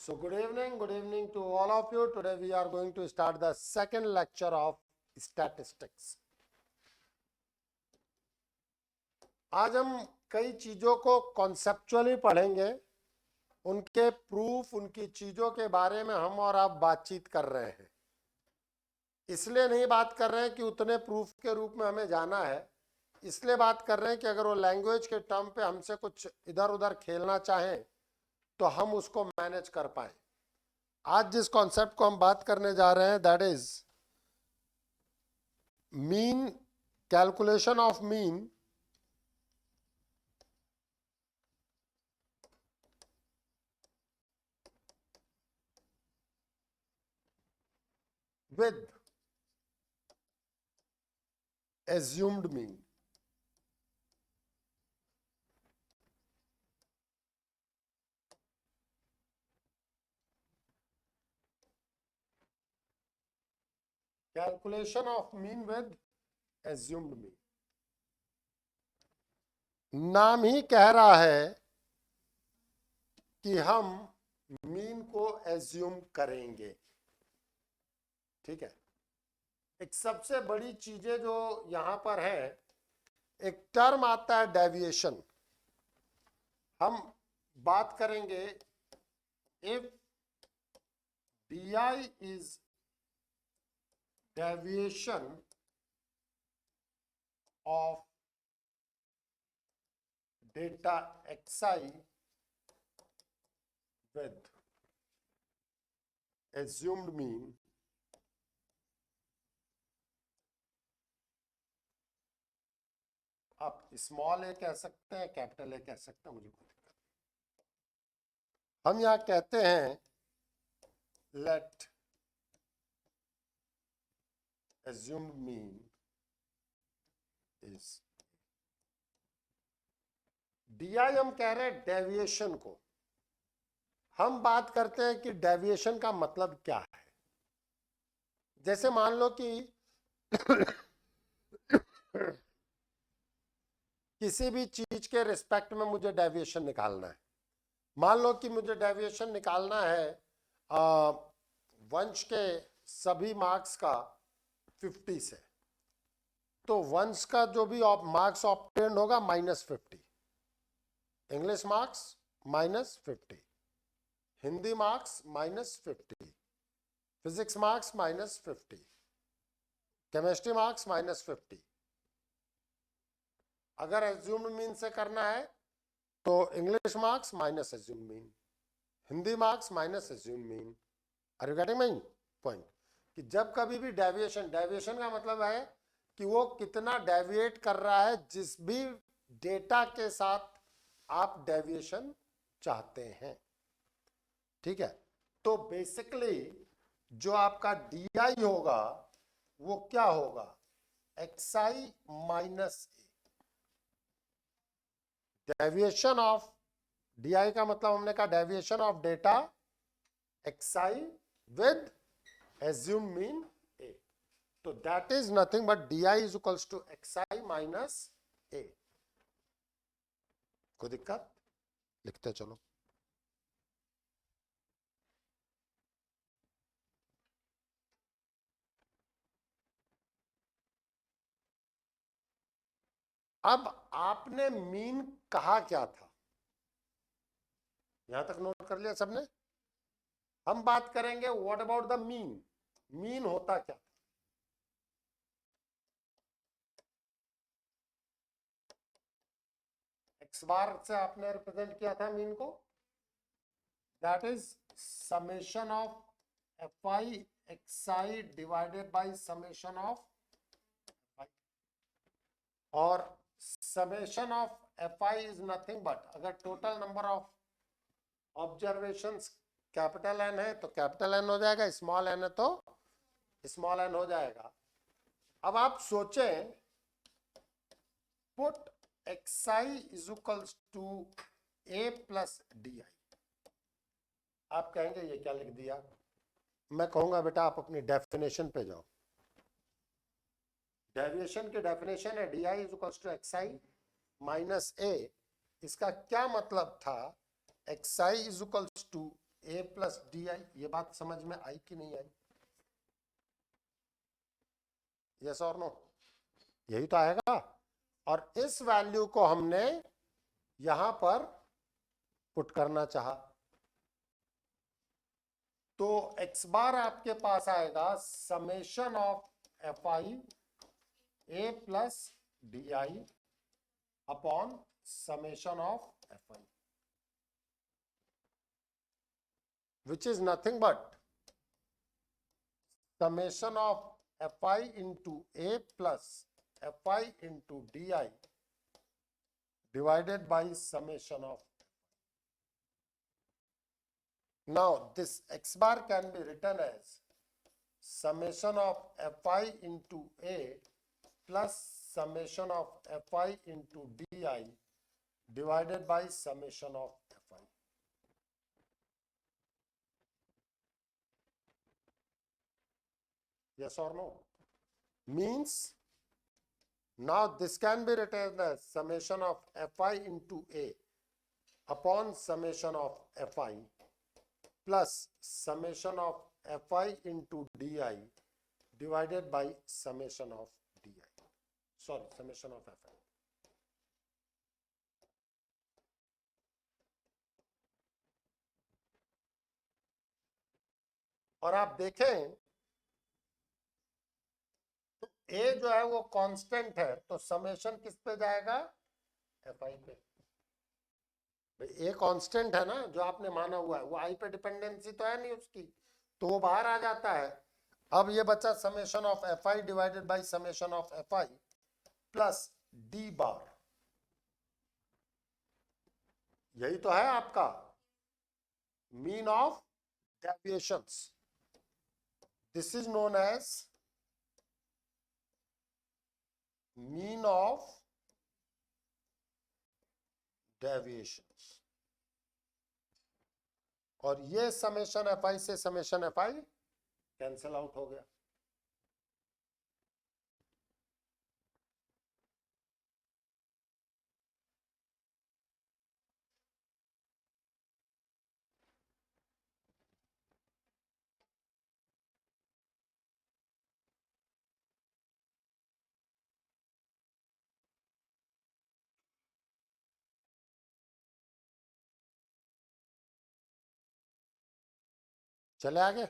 So good evening to all of you. Today we are going to start the second lecture of statistics. आज हम कई चीजों को conceptually पढ़ेंगे, उनके प्रूफ, उनकी चीजों के बारे में हम और आप बातचीत कर रहे हैं। इसलिए नहीं बात कर रहे हैं कि उतने प्रूफ के रूप में हमें जाना है, इसलिए बात कर रहे हैं कि अगर वो लैंग्वेज के टर्म पे हमसे कुछ इधर उधर खेलना चाहें तो हम उसको मैनेज कर पाए। आज जिस कॉन्सेप्ट को हम बात करने जा रहे हैं that is mean, calculation of mean with assumed mean. Calculation of mean with assumed mean. नाम ही कह रहा है कि हम मीन को एज्यूम करेंगे। ठीक है, एक सबसे बड़ी चीजें जो यहां पर है, एक टर्म आता है डेविएशन। हम बात करेंगे if DI is deviation of data XI with assumed mean, आप स्मॉल ए कह सकते हैं, कैपिटल ए कह सकते हैं, मुझे कोई दिक्कत नहीं। हम यहां कहते हैं late assumed mean is DI। हम कह रहे हैं डेविएशन को। हम बात करते हैं कि डेविएशन का मतलब क्या है। जैसे मान लो कि किसी भी चीज के रिस्पेक्ट में मुझे डेविएशन निकालना है। मान लो कि मुझे डेविएशन निकालना है वंश के सभी मार्क्स का 50 से, तो वंश का जो भी मार्क्स ऑब्टेन्ड होगा -50, English marks -50, Hindi marks -50, physics marks -50, chemistry marks -50। अगर एज्यूम्ड मीन से करना है तो English marks minus assumed mean, Hindi marks minus assumed mean. Are you getting my point? कि जब कभी भी डेविएशन का मतलब है कि वो कितना डेविएट कर रहा है जिस भी डेटा के साथ आप डेविएशन चाहते हैं। ठीक है, तो बेसिकली जो आपका DI होगा वो क्या होगा? XI minus A. Deviation of DI का मतलब हमने कहा deviation of data XI with assumed mean A, तो that is nothing but DI is equals to XI minus A। कोई दिक्कत? लिखते चलो। अब आपने मीन कहा क्या था, यहां तक नोट कर लिया सबने? हम बात करेंगे what about the mean. Mean होता क्या? एक्स बार से आपने रिप्रेजेंट किया था मीन को, that is summation of FI XI divided by summation of, और summation of FI is nothing but, अगर total number of observations capital N है तो कैपिटल N हो जाएगा, स्मॉल n है तो स्मॉल n हो जाएगा। अब आप सोचें put XI is equals to A plus DI। आप कहेंगे ये क्या लिख दिया? मैं कहूंगा बेटा आप अपनी डेफिनेशन पे जाओ। डेविएशन की डेफिनेशन है DI is equals to XI minus A। इसका क्या मतलब था? XI is equals to A plus D I. ये बात समझ में आई कि नहीं आई? यस और नो? यही तो आएगा। और इस वैल्यू को हमने यहां पर पुट करना चाहा तो x बार आपके पास आएगा summation of F I A plus D I upon summation of F I, which is nothing but summation of fi into a plus fi into di divided by summation of. Now this x bar can be written as summation of fi into a plus summation of fi into di divided by summation of fi. Yes or no? Means now this can be written as summation of fi into a upon summation of fi plus summation of fi into di divided by summation of di. Sorry, summation of fi. और आप देखें तो a जो है वो constant है, तो summation किस पे जाएगा? fi पे। भाई a कांस्टेंट है ना, जो आपने माना हुआ है, वो i पे डिपेंडेंसी तो है नहीं उसकी, तो वो बाहर आ जाता है। अब ये बचा summation of fi divided by summation of fi plus d bar. यही तो है आपका mean of deviations. This is known as mean of deviations. और ये समेशन एफ आई से summation F I cancel out हो गया। चले आगे।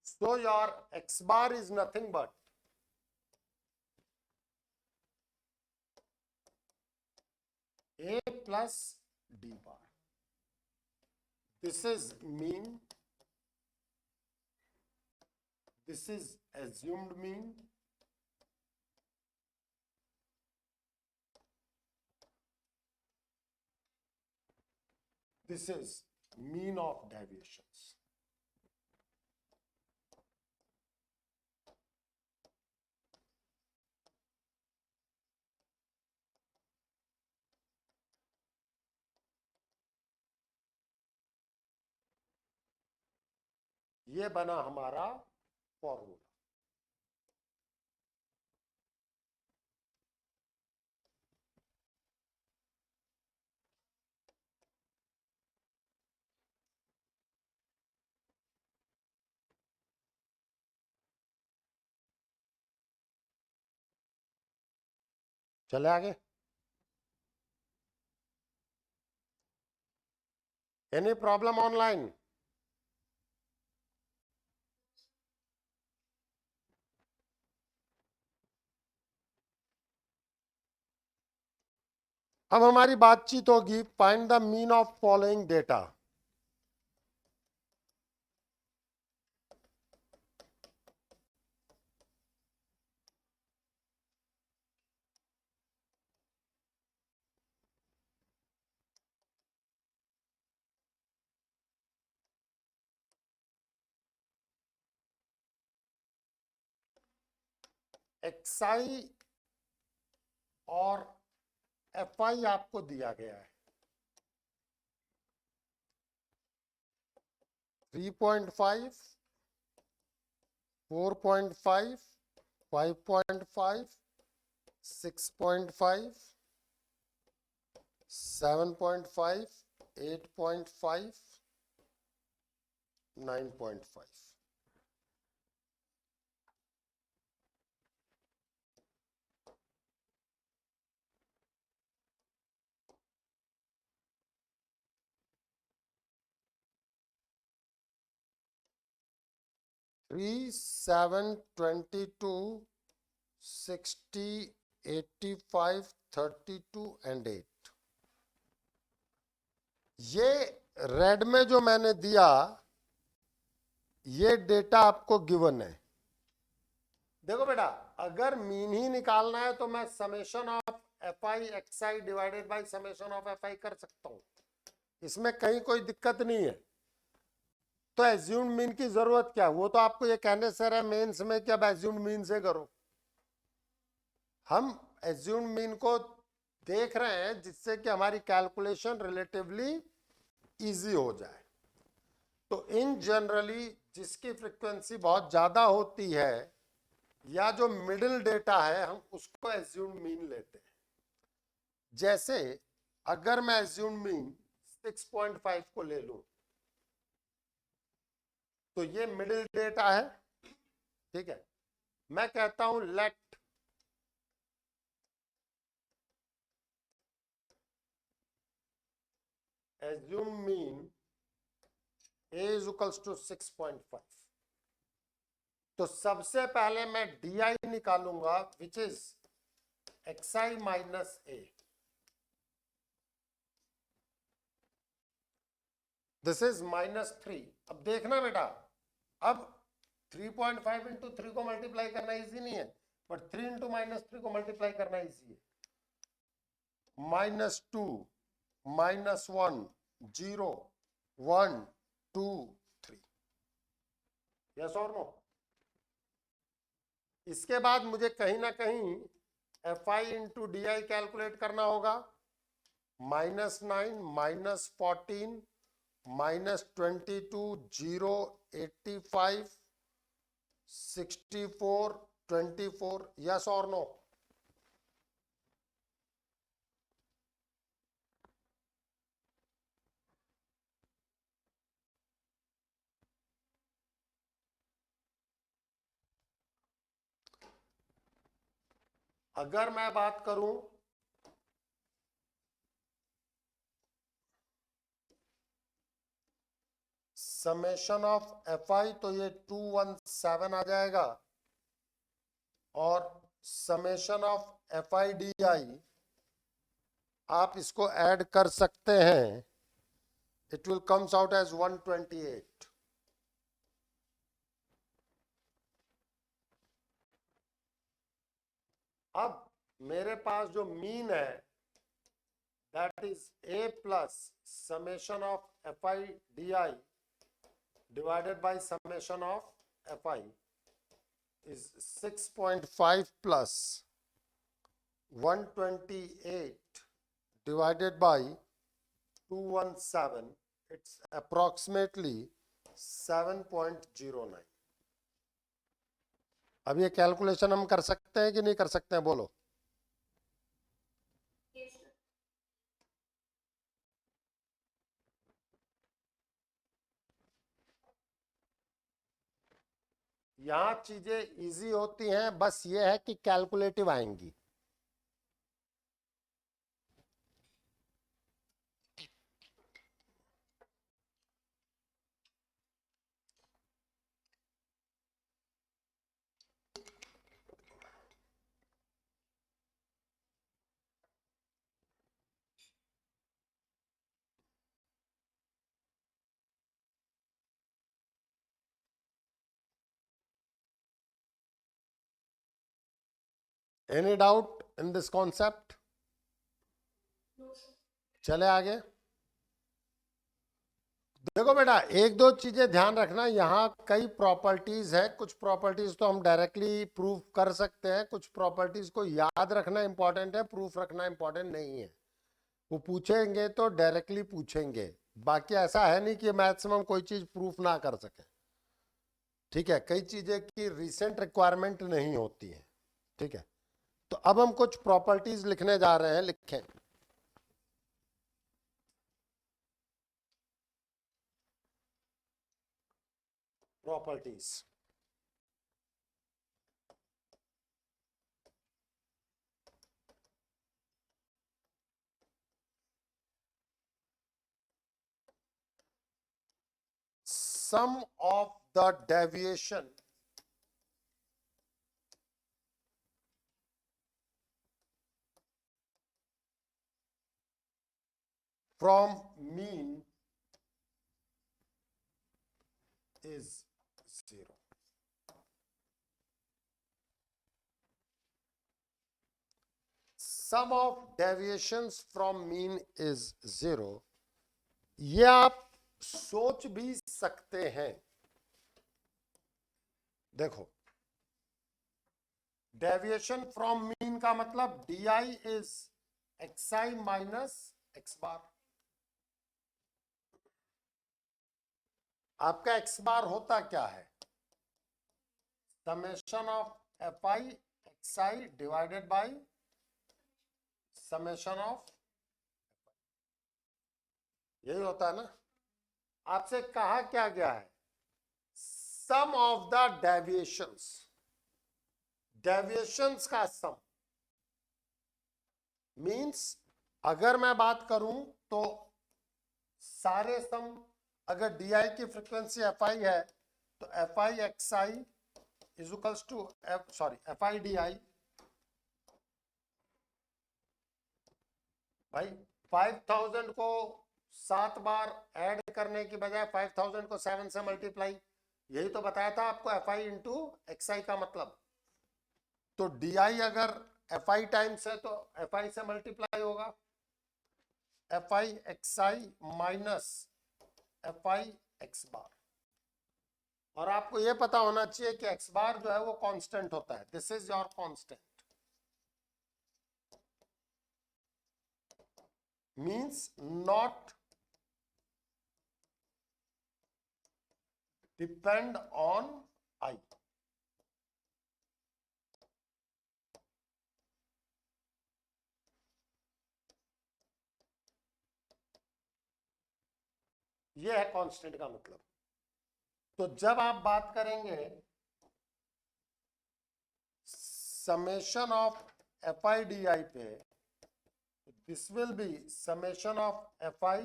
So your x bar is nothing but a plus d bar. This is mean, this is assumed mean, this is mean of deviations. ये बना हमारा formula. चले आगे। Any problem online? अब हमारी बातचीत होगी find the mean of following data. xi और fi आपको दिया गया है 3.5, 4.5, 5.5, 6.5, 7.5, 8.5, 9.5। Three 7 22 60 85 32 and 8। ये रेड में जो मैंने दिया ये डेटा आपको गिवन है। देखो बेटा, अगर मीन ही निकालना है तो मैं summation of F I X I divided by summation of F आई कर सकता हूं, इसमें कहीं कोई दिक्कत नहीं है। तो एज्यूम मीन की जरूरत क्या, वो तो आपको ये कहने सर है मेंस में कि अब एज्यूम मीन से करो। हम एज्यूम मीन को देख रहे हैं जिससे कि हमारी कैलकुलेशन रिलेटिवली इजी हो जाए। तो इन जनरली जिसकी फ्रीक्वेंसी बहुत ज्यादा होती है या जो मिडिल डेटा है हम उसको एज्यूम मीन लेते हैं। जैसे अगर मैं एज्यूम मीन 6.5 को ले लूं तो ये मिडिल डेटा है, ठीक है। मैं कहता हूं late assume mean a is equals to 6.5। तो सबसे पहले मैं di निकालूंगा which is xi minus a। This is -3। अब देखना बेटा, अब 3.5 इंटू 3 को मल्टीप्लाई करना इजी नहीं है, बट 3 इंटू -3 को मल्टीप्लाई करना इजी है। -2 -1 0 1 2 3। यस और नो? इसके बाद मुझे कहीं ना कहीं F I into D I calculate करना होगा। -9 -14 -22 0 85 64 24। यस और नो? अगर मैं बात करूं समेशन ऑफ एफ आई तो ये 217 आ जाएगा, और summation of F I D I आप इसको ऐड कर सकते हैं, it will comes out as 128। अब मेरे पास जो मीन है that is a plus summation of F I D I divided by summation of fi is 6.5 plus 128 divided by 217, it's approximately 7.09। अब ये कैलकुलेशन हम कर सकते हैं कि नहीं कर सकते हैं, बोलो। यहाँ चीजें इजी होती हैं, बस ये है कि कैलकुलेटिव आएंगी। Any doubt in this concept? चले आगे। देखो बेटा, एक दो चीजें ध्यान रखना, यहाँ कई प्रॉपर्टीज है। कुछ प्रॉपर्टीज तो हम डायरेक्टली प्रूफ कर सकते हैं, कुछ प्रॉपर्टीज को याद रखना इंपॉर्टेंट है, प्रूफ रखना इंपॉर्टेंट नहीं है। वो पूछेंगे तो डायरेक्टली पूछेंगे, बाकी ऐसा है नहीं कि मैथ्स में हम कोई चीज प्रूफ ना कर सके। ठीक है, कई चीजें की रिसेंट रिक्वायरमेंट नहीं होती है। ठीक है, तो अब हम कुछ प्रॉपर्टीज लिखने जा रहे हैं, लिखें। properties. Sum of the deviation from mean is 0. Sum of deviations from mean is 0. ये आप सोच भी सकते हैं. देखो, डेविएशन फ्रॉम मीन का मतलब DI is XI minus X बार. आपका X बार होता क्या है? Summation of FI XI divided by summation of, यही होता है ना. आपसे कहा क्या गया है? सम ऑफ द डेविएशंस, डेविएशंस का सम. मींस अगर मैं बात करूं तो सारे सम, अगर DI की फ्रीक्वेंसी FI है तो FI XI is equals to FI DI. भाई 5000 को 7 बार ऐड करने की बजाय 5000 को 7 से मल्टीप्लाई, यही तो बताया था आपको FI इंटू XI का मतलब. तो DI अगर FI टाइम्स है तो FI से मल्टीप्लाई होगा. FI XI minus FI X बार. और आपको यह पता होना चाहिए कि X बार जो है वो कांस्टेंट होता है. This is your constant. means not depend on I. ये है कांस्टेंट का मतलब. तो जब आप बात करेंगे समेशन ऑफ FI DI पे, this will be summation of FI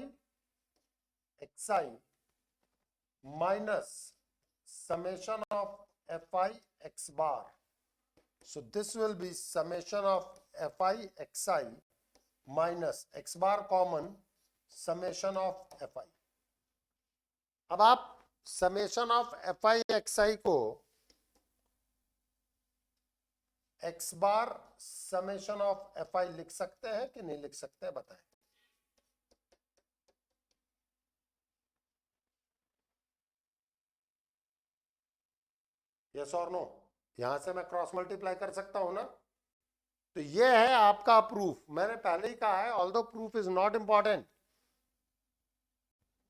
XI minus summation of FI X bar. So this will be summation of FI XI minus X bar common summation of FI. अब आप summation of FI XI को X bar summation of FI लिख सकते हैं कि नहीं लिख सकते, बताएं. यस और नो. यहां से मैं क्रॉस मल्टीप्लाई कर सकता हूं ना. तो ये है आपका प्रूफ. मैंने पहले ही कहा है, although proof is not important.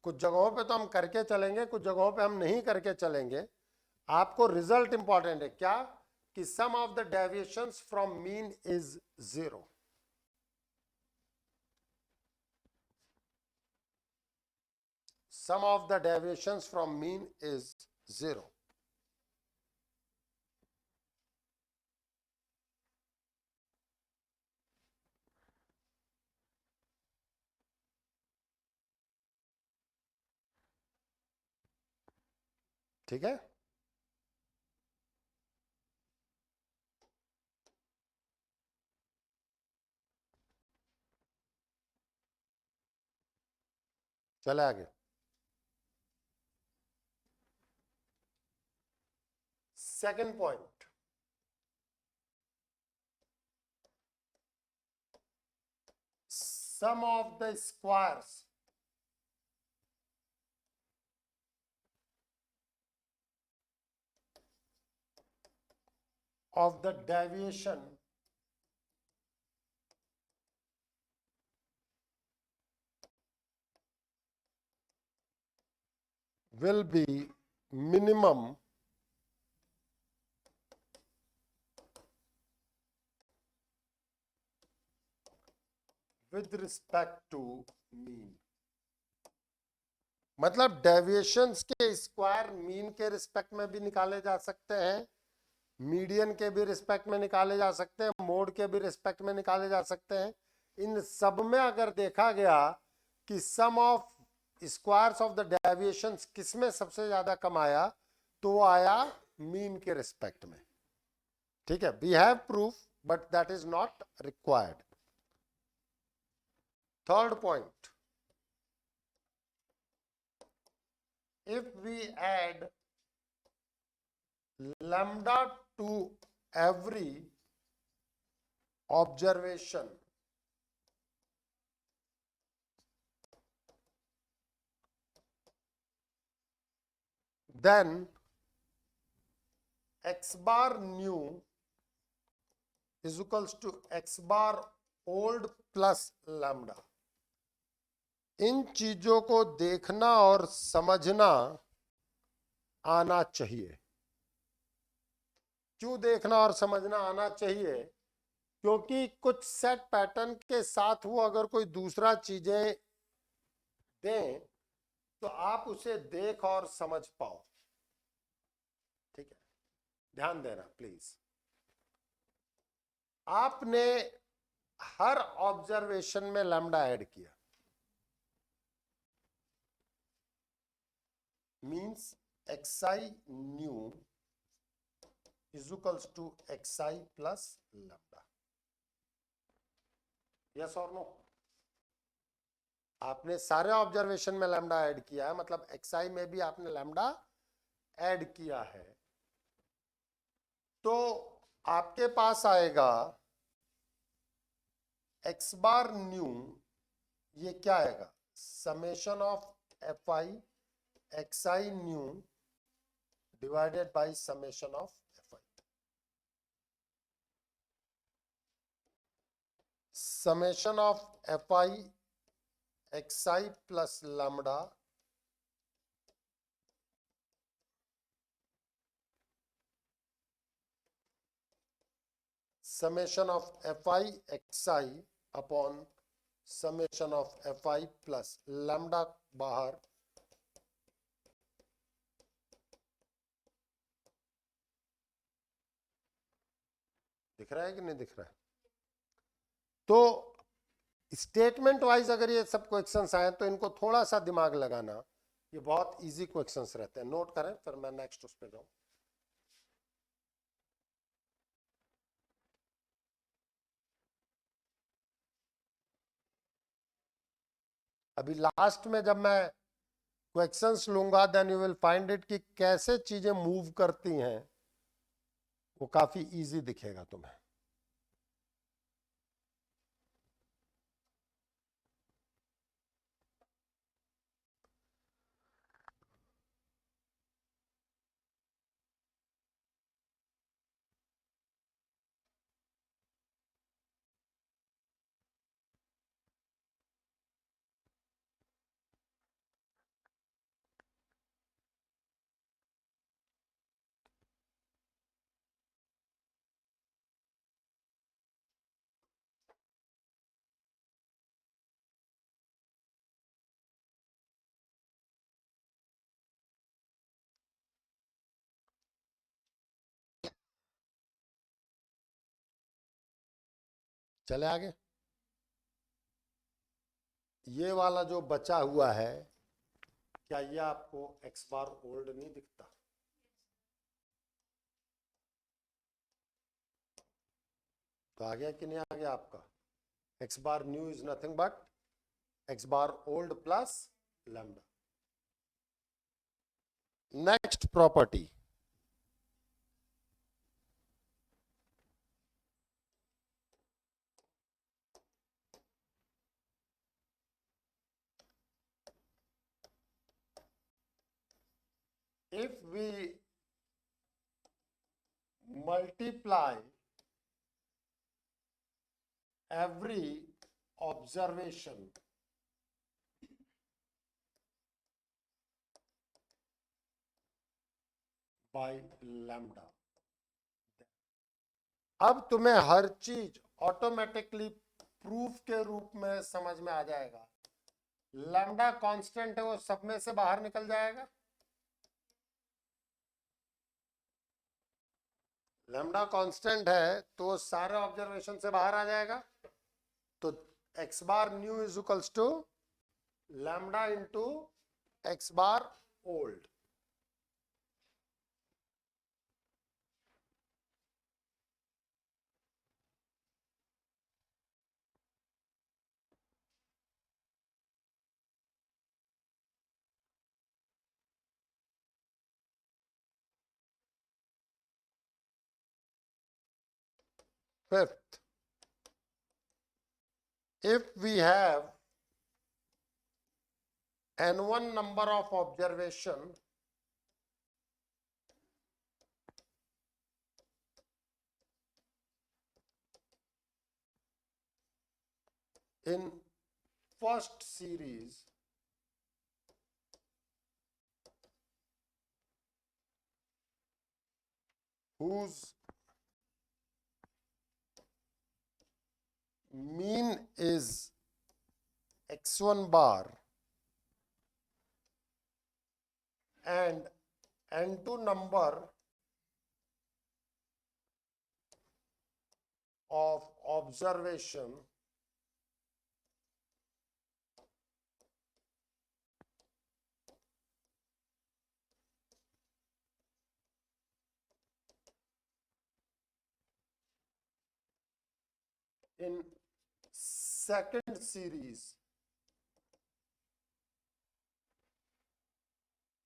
कुछ जगहों पे तो हम करके चलेंगे, कुछ जगहों पे हम नहीं करके चलेंगे. आपको रिजल्ट इंपॉर्टेंट है. क्या? कि sum of the deviations from mean is 0. Sum of the deviations from mean is 0. ठीक है. चले आगे. Second point, sum of the squares of the deviation will be minimum with respect to mean. मतलब deviations के square mean के respect में भी निकाले जा सकते हैं, मीडियन के भी रिस्पेक्ट में निकाले जा सकते हैं, मोड के भी रिस्पेक्ट में निकाले जा सकते हैं। इन सब में अगर देखा गया कि sum of squares of the deviations किसमें सबसे ज्यादा कम आया, तो वो आया मीन के रिस्पेक्ट में। ठीक है, we have proof but that is not required. Third point, if we add lambda to every observation, then x bar new is equals to x bar old plus lambda। इन चीजों को देखना और समझना आना चाहिए। क्यों देखना और समझना आना चाहिए? क्योंकि कुछ सेट पैटर्न के साथ वो अगर कोई दूसरा चीजें दें तो आप उसे देख और समझ पाओ। ठीक है, ध्यान देना प्लीज। आपने हर ऑब्जर्वेशन में लैम्डा ऐड किया, means xi new is equals to xi plus lambda। yes or no? आपने सारे ऑब्जर्वेशन में लैम्डा ऐड किया है, मतलब xi में भी आपने लैम्डा ऐड किया है, तो आपके पास आएगा x बार न्यू, ये क्या आएगा, summation of fi xi new divided by summation of fi। summation of fi xi plus lambda summation of fi xi upon summation of fi plus lambda बाहर, दिख रहा है कि नहीं दिख रहा है? तो स्टेटमेंट वाइज अगर ये सब क्वेश्चंस आए तो इनको थोड़ा सा दिमाग लगाना, ये बहुत इजी क्वेश्चंस रहते हैं, नोट करें, फिर मैं नेक्स्ट उस पे जाऊं। अभी लास्ट में जब मैं क्वेश्चंस लूंगा then you will find it कि कैसे चीजें मूव करती हैं, वो काफी इजी दिखेगा तुम्हें। चले आगे। ये वाला जो बचा हुआ है, क्या ये आपको एक्स बार ओल्ड नहीं दिखता? तो आ गया कि नहीं आ गया आपका? X bar new is nothing but x bar old plus lambda. Next property, if we multiply every observation by lambda, अब तुम्हें हर चीज ऑटोमेटिकली प्रूफ के रूप में समझ में आ जाएगा लैम्डा कांस्टेंट है वो सब में से बाहर निकल जाएगा, लैम्डा कांस्टेंट है तो सारे ऑब्जर्वेशन से बाहर आ जाएगा, तो x bar new is equals to lambda into x bar old. Fifth, if we have n1 number of observation in first series whose mean is x1 bar and n2 number of observation in second series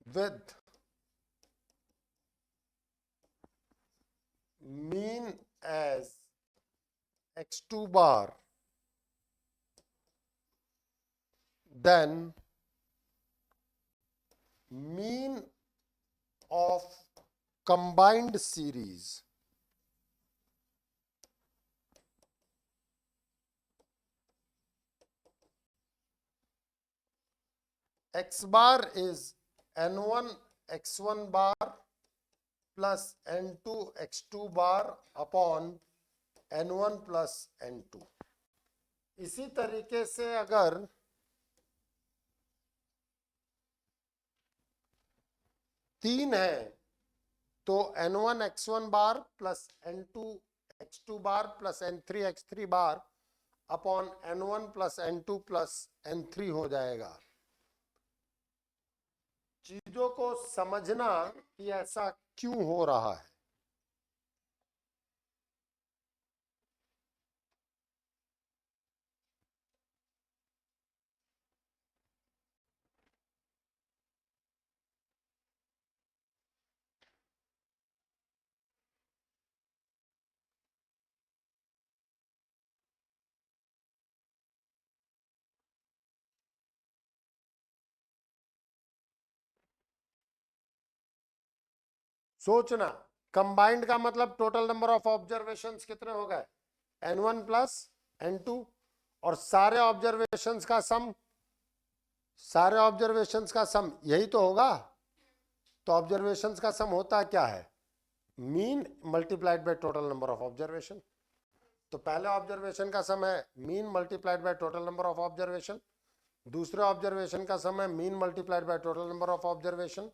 with mean as x2 bar, then mean of combined series x bar is n1 x1 bar plus n2 x2 bar upon n1 plus n2। इसी तरीके से अगर तीन है तो n1 x1 bar plus n2 x2 bar plus n3 x3 bar upon n1 plus n2 plus n3 हो जाएगा। चीजों को समझना कि ऐसा क्यों हो रहा है। सोचना, कंबाइंड का मतलब टोटल नंबर ऑफ ऑब्जर्वेशंस कितने हो गए, n1 प्लस n2, और सारे ऑब्जर्वेशंस का सम, सारे ऑब्जर्वेशंस का सम यही तो होगा। तो ऑब्जर्वेशंस का सम होता क्या है, mean multiplied by total number of observation. तो पहले ऑब्जर्वेशन का सम है mean multiplied by total number of observation, दूसरे ऑब्जर्वेशन का सम है mean multiplied by total number of observation.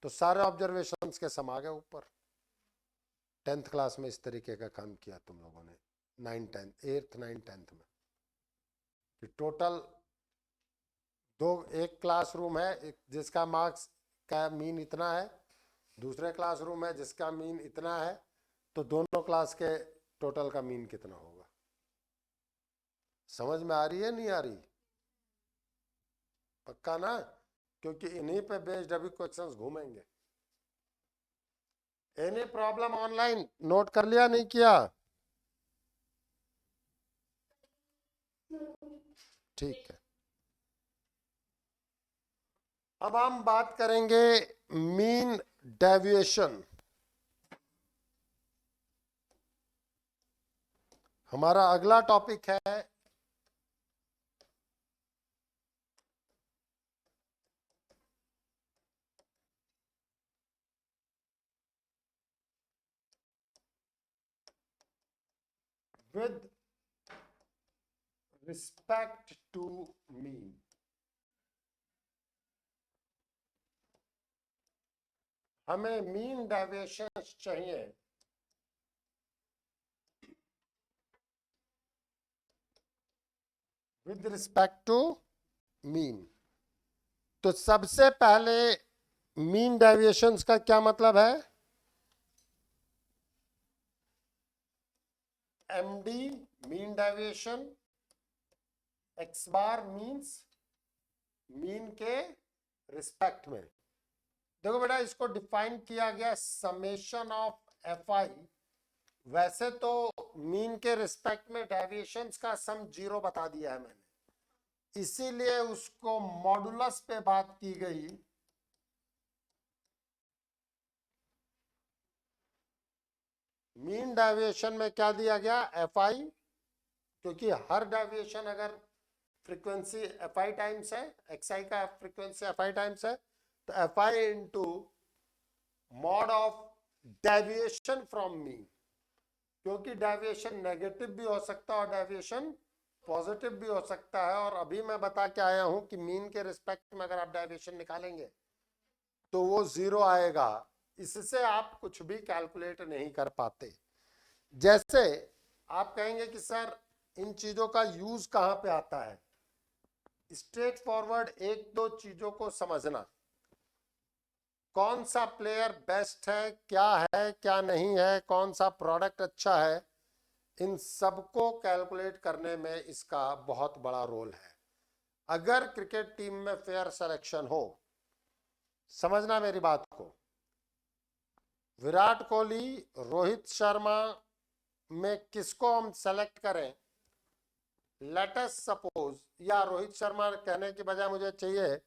तो सारे ऑब्जर्वेशंस के सम आ गए ऊपर। 10th क्लास में इस तरीके का काम किया तुम लोगों ने, 9 10 8th 9 10th में, कि टोटल दो, एक क्लासरूम है जिसका मार्क्स का मीन इतना है, दूसरे क्लासरूम है जिसका मीन इतना है, तो दोनों क्लास के टोटल का मीन कितना होगा। समझ में आ रही है नहीं आ रही, पक्का ना, क्योंकि इन्हीं पे बेस्ड अभी क्वेश्चंस घूमेंगे। एनी प्रॉब्लम ऑनलाइन नोट कर लिया नहीं किया, ठीक है। अब हम बात करेंगे मीन डेविएशन। हमारा अगला टॉपिक है with respect to mean। हमें मीन डेविएशन चाहिए विद रिस्पेक्ट टू मीन। तो सबसे पहले मीन डेविएशंस का क्या मतलब है? एमडी मीन डेविएशन, एक्स बार मीन्स मीन के रिस्पेक्ट में। देखो बेटा, इसको डिफाइन किया गया समेशन ऑफ एफ आई। वैसे तो मीन के रिस्पेक्ट में डेविएशंस का सम 0 बता दिया है मैंने, इसीलिए उसको मॉडुलस पे बात की गई। मीन डेविएशन में क्या दिया गया? एफ आई, क्योंकि हर डेविएशन अगर फ्रीक्वेंसी एफ आई टाइम्स है, एक्स आई का फ्रीक्वेंसी एफ आई टाइम्स है, तो F I into mod of deviation from mean, क्योंकि डेविएशन नेगेटिव भी हो सकता है और डेविएशन पॉजिटिव भी हो सकता है। और अभी मैं बता के आया हूं कि मीन के रिस्पेक्ट में अगर आप डेविएशन निकालेंगे तो वो 0 आएगा। इससे आप कुछ भी कैलकुलेट नहीं कर पाते। जैसे आप कहेंगे कि सर इन चीजों का यूज कहां पे आता है? स्ट्रेट फॉरवर्ड एक दो चीजों को समझना, कौन सा प्लेयर बेस्ट है क्या नहीं है, कौन सा प्रोडक्ट अच्छा है, इन सबको कैलकुलेट करने में इसका बहुत बड़ा रोल है। अगर क्रिकेट टीम में फेयर सिलेक्शन हो, समझना मेरी बात को, विराट कोहली, रोहित शर्मा में किसको हम सेलेक्ट करें? लेट अस सपोज, या रोहित शर्मा कहने की बजाय मुझे चाहिए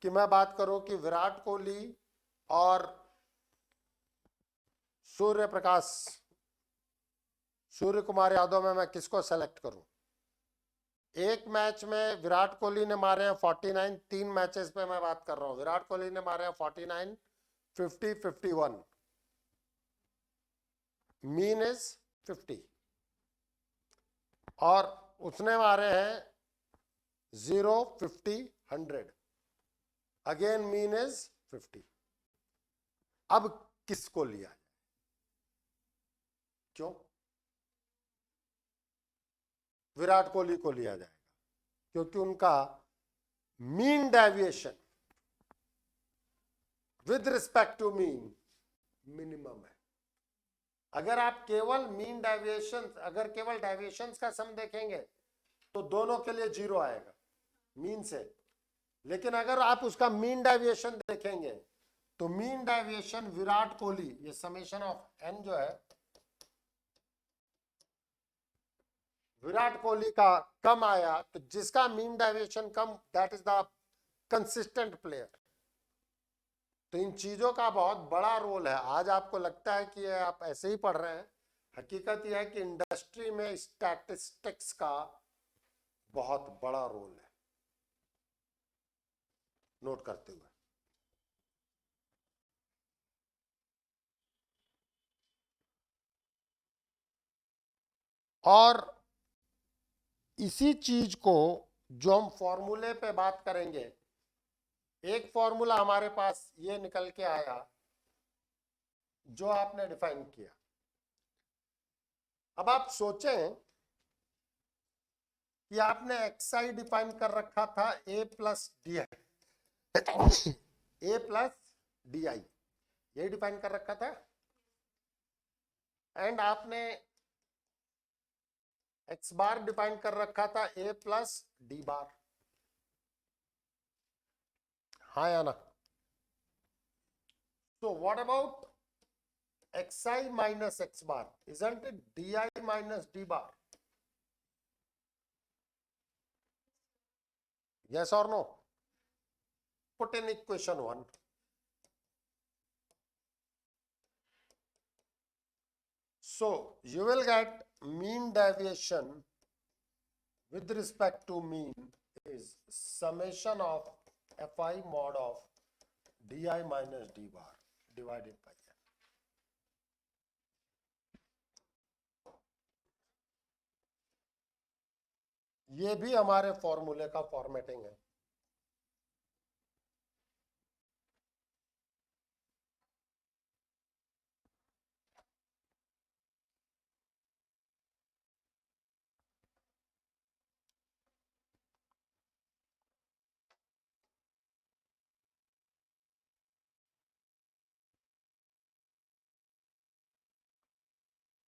कि मैं बात करूं कि विराट कोहली और सूर्य कुमार यादव में मैं किसको सेलेक्ट करूं? एक मैच में विराट कोहली ने मारे हैं 49, 3 मैचेस पे मैं बात कर रहा हूं। विराट कोहली ने मारे हैं 49, 50, 51, मीन इज 50, और उसने मारे हैं 0, 50, 100, अगेन मीन इज 50। अब किसको लिया? क्यों? विराट कोहली को लिया जाएगा, क्योंकि उनका mean deviation with respect to mean minimum है। अगर आप केवल मीन डेविएशन, अगर केवल डेविएशंस का सम देखेंगे तो दोनों के लिए 0 आएगा मीन से। लेकिन अगर आप उसका मीन डेविएशन देखेंगे तो मीन डेविएशन विराट कोहली, ये समेशन ऑफ एन जो है, विराट कोहली का कम आया, तो जिसका mean deviation come, that is the consistent player. तो इन चीजों का बहुत बड़ा रोल है। आज आपको लगता है कि ये आप ऐसे ही पढ़ रहे हैं, हकीकत यह है कि इंडस्ट्री में स्टैटिस्टिक्स का बहुत बड़ा रोल है, नोट करते हुए। और इसी चीज को जो हम फॉर्मूले पे बात करेंगे, एक फॉर्मूला हमारे पास ये निकल के आया जो आपने डिफाइन किया। अब आप सोचें कि आपने एक्स आई डिफाइन कर रखा था A plus D I, A plus D I, ये डिफाइन कर रखा था, एंड आपने एक्स बार डिफाइन कर रखा था ए प्लस डी बार। हाँ या ना? So what about xi minus x bar? Isn't it di minus d bar? Yes or no? Put in equation 1. So you will get mean deviation with respect to mean is summation of fi mod of di minus d bar divided by n. ये भी हमारे फॉर्मूले का formatting है।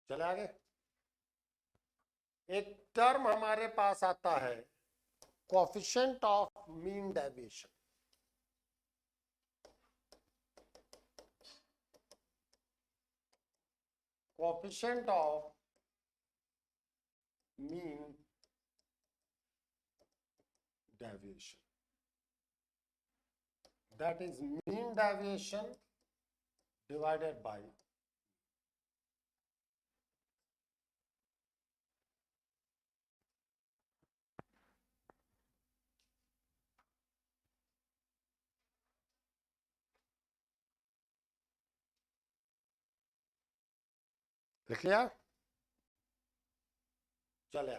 चले आगे। एक term हमारे पास आता है coefficient of mean deviation. Coefficient of mean deviation, that is mean deviation divided by लिख लिया। चले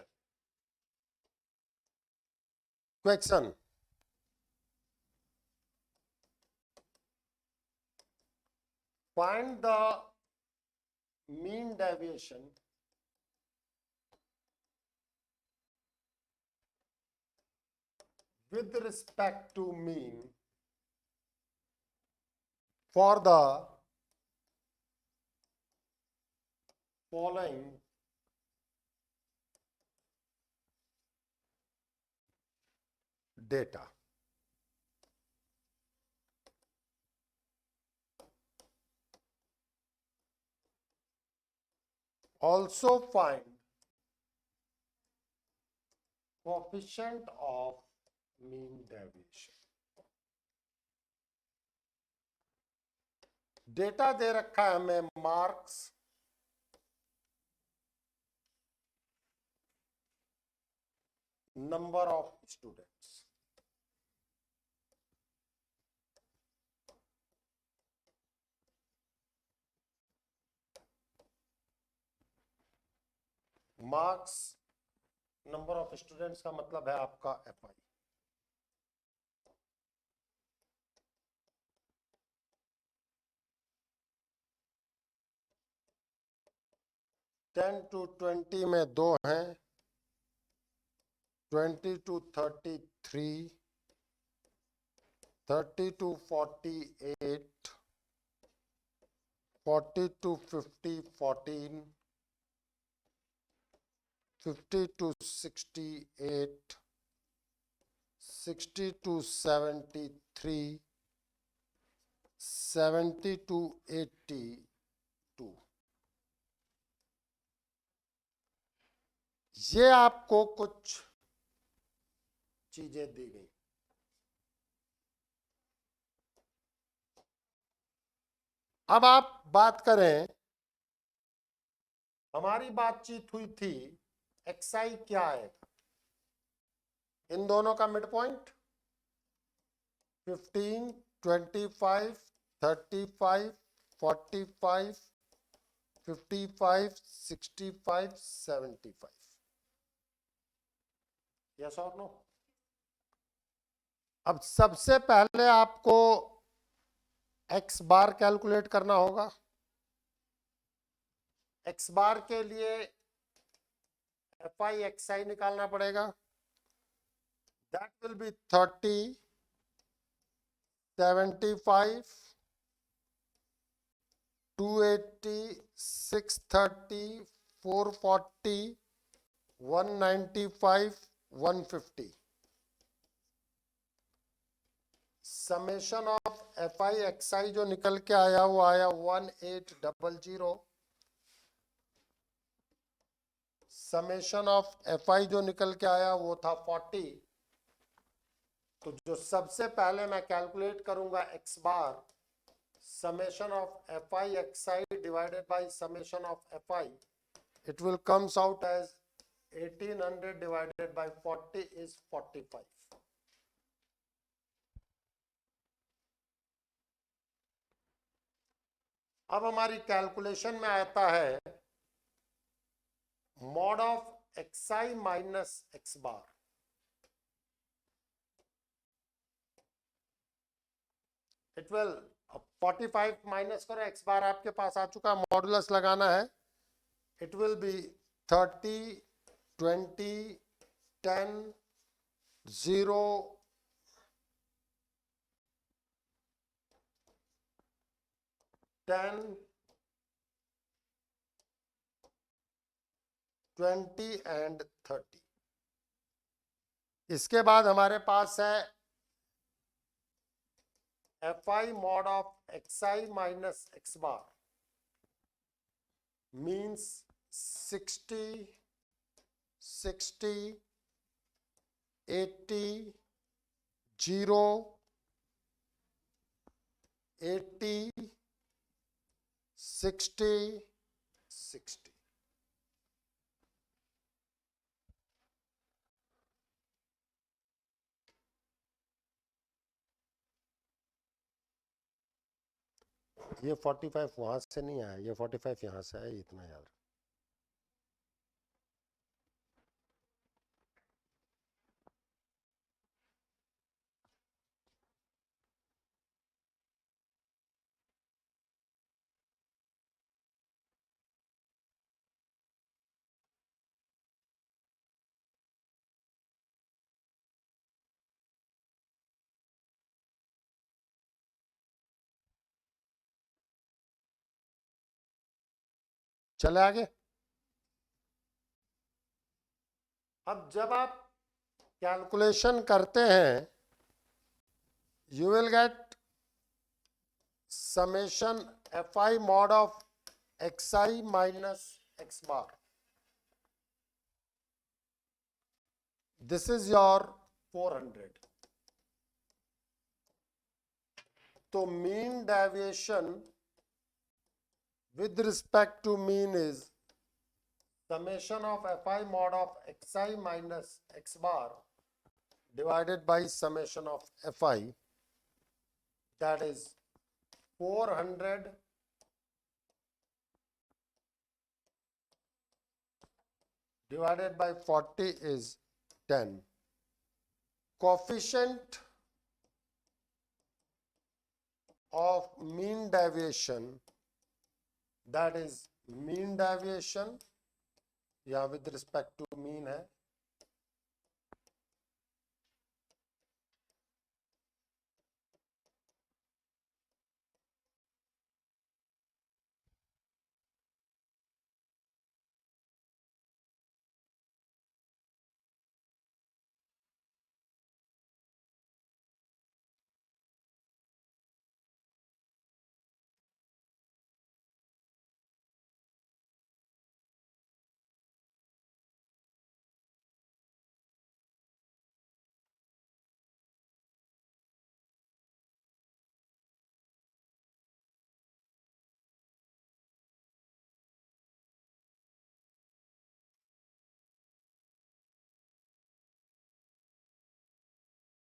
question, find the mean deviation with respect to mean for the following data. Also find coefficient of mean deviation. Data दे रखा है हमें marks, number of students. Marks number of students का मतलब है आपका एफआई। टेन टू 20 में 2 हैं, 20 to 33, 30 to 48, 40 to 50 14, 50 to 68, 60 to 73, 70 to 82। ये आपको कुछ चीजें दी गई। अब आप बात करें, हमारी बातचीत हुई थी एक्सआई क्या है, इन दोनों का मिड पॉइंट 15, 25, 35, 45, 55, 65, 75। यस और नो? अब सबसे पहले आपको एक्स बार कैलकुलेट करना होगा। एक्स बार के लिए एफ आई एक्स आई निकालना पड़ेगा। That will be 30, 75, 280, 630, 440, 195, 150। Summation of F I X I जो निकल के आया वो आया 1800। समेशन ऑफ एफ आई जो निकल के आया वो था 40। तो जो सबसे पहले मैं कैलकुलेट करूंगा x bar, summation of F I X I divided by summation of F I, it will comes out as 1800 divided by 40 is 45। अब हमारी कैलकुलेशन में आता है mod of x I minus x bar. It will 45 minus करो, x बार आपके पास आ चुका, modulus लगाना है। It will be 30, 20, 10, 0, 10, 20 and 30। इसके बाद हमारे पास है fi mod of xi minus x bar means 60, 60, 80, 0, 80, 60, 60। ये 45 वहां से नहीं आया, ये 45 यहां से आया, इतना याद रखो। चले आगे। अब जब आप कैलकुलेशन करते हैं, you will get summation fi mod of xi minus x bar. This is your 400. तो mean deviation with respect to mean is summation of fi mod of xi minus x bar divided by summation of fi, that is 400 divided by 40 is 10. Coefficient of mean deviation, that is mean deviation, या with respect to mean है,